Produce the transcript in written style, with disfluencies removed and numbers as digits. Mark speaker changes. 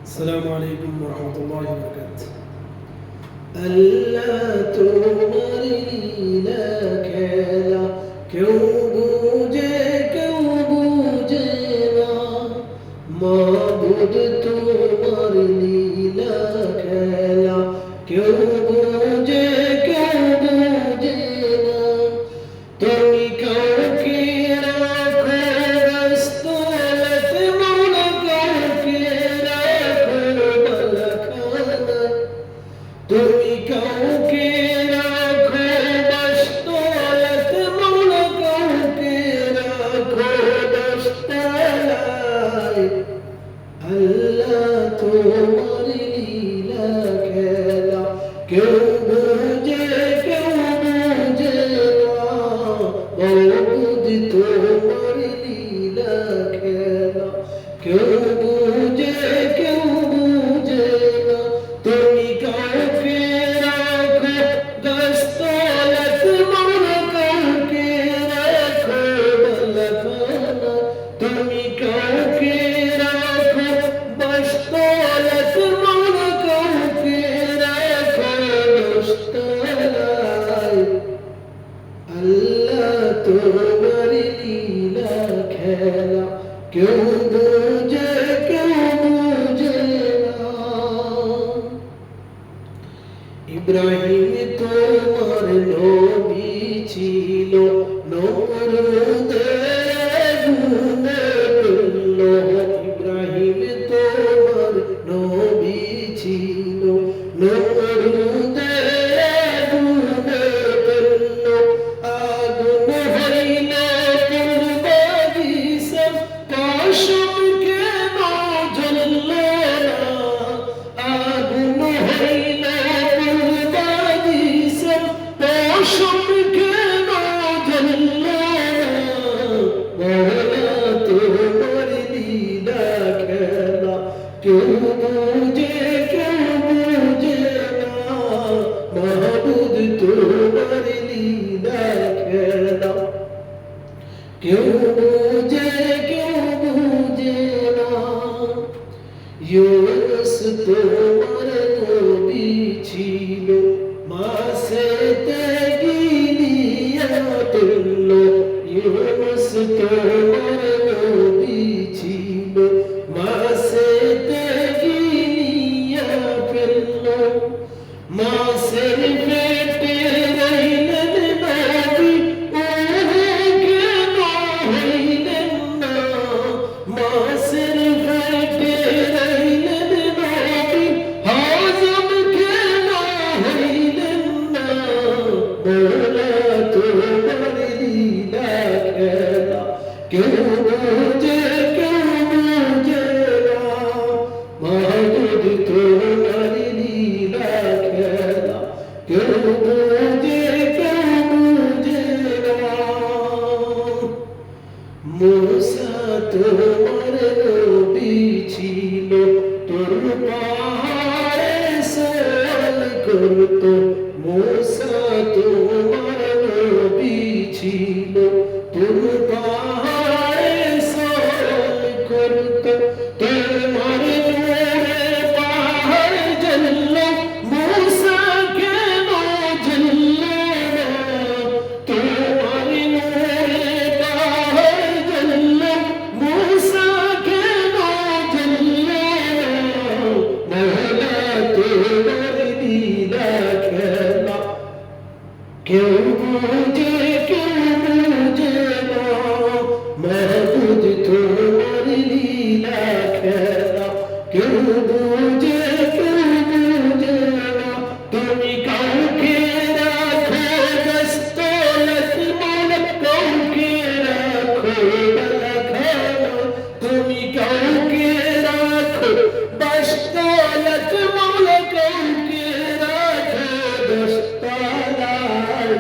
Speaker 1: السلام عليكم ورحمة الله وبركاته.
Speaker 2: अल्लाह तुम्हारी लीला खेला क्यों बूझे ना माबूद तुम्हारी लीला खेला क्यों बूझे ना तुम्ही काउके राखो दस्तलत मौला काउके राखो बलखाना तुम्ही काउके राखो दस्तलत मौला काउके राखो दस्तलाई अल्लाह तुम्हारी लीला खेला क्यों बूझे ना मौजूद तुम्हारी लीला खेला क्यों बूझे ना तुम्ही काउके राखो दस्तलत मौला काउके राखो बलखाना तुम्ही काउके राखो दस्तलत मौला काउके राखो दस्तलाई अल्लाह तुम्हारी लीला खेला क्यों बूझे ना इब्राहिम তোমার নবী ছিল নমরুদের গুণে তুল্য ইব্রাহিম তোমার নবী ছিল নমরুদের গুণে তুল্য আগুন হইলে পূর্বাদিশে কাশম কেন জ্বলল না আগুন হইলে পূর্বাদিশে কাশম কেন জ্বলল না মওলা তোমার লীলা খেলা কেউ বুঝে না মাহবুদ তোমার লীলা খেলা কেউ বুঝে না ইউনুস তোমার নবী ছিল মাছেতে গিলিয়া তুলল ইউনুস তোমার নবী ছিল মাছেতে গিলিয়া ফেলল মাছের পেটে রইলেন নবী ওহে কেন হইলেন না মাছের পেটে রইলেন নবী হজম কেন হইলেন না মওলা তোমার লীলা খেলা কেউ বুঝে না মাহবুব তোমার লীলা খেলা কেউ বুঝে না मूसा তোমার নবী ছিল তোর পাহাড়ে সওয়াল করতো मूसा তোমার নবী ছিল তোর পাহাড়ে সওয়াল করতো তোমার নূরে পাহাড় জ্বলল मूसा কেন জ্বলল না তোমার নূরে পাহাড় জ্বলল मूसा কেন জ্বলল না মওলা তোমার লীলা খেলা কেউ বুঝে না মাহবুব তোমার লীলা খেলা কেউ বুঝে না তুমি কাউকে রাখো দস্তলত মৌলা কাউকে রাখো বলখানা তুমি কাউকে রাখো দস্তলত মৌলা কাউকে রাখো দস্তলাই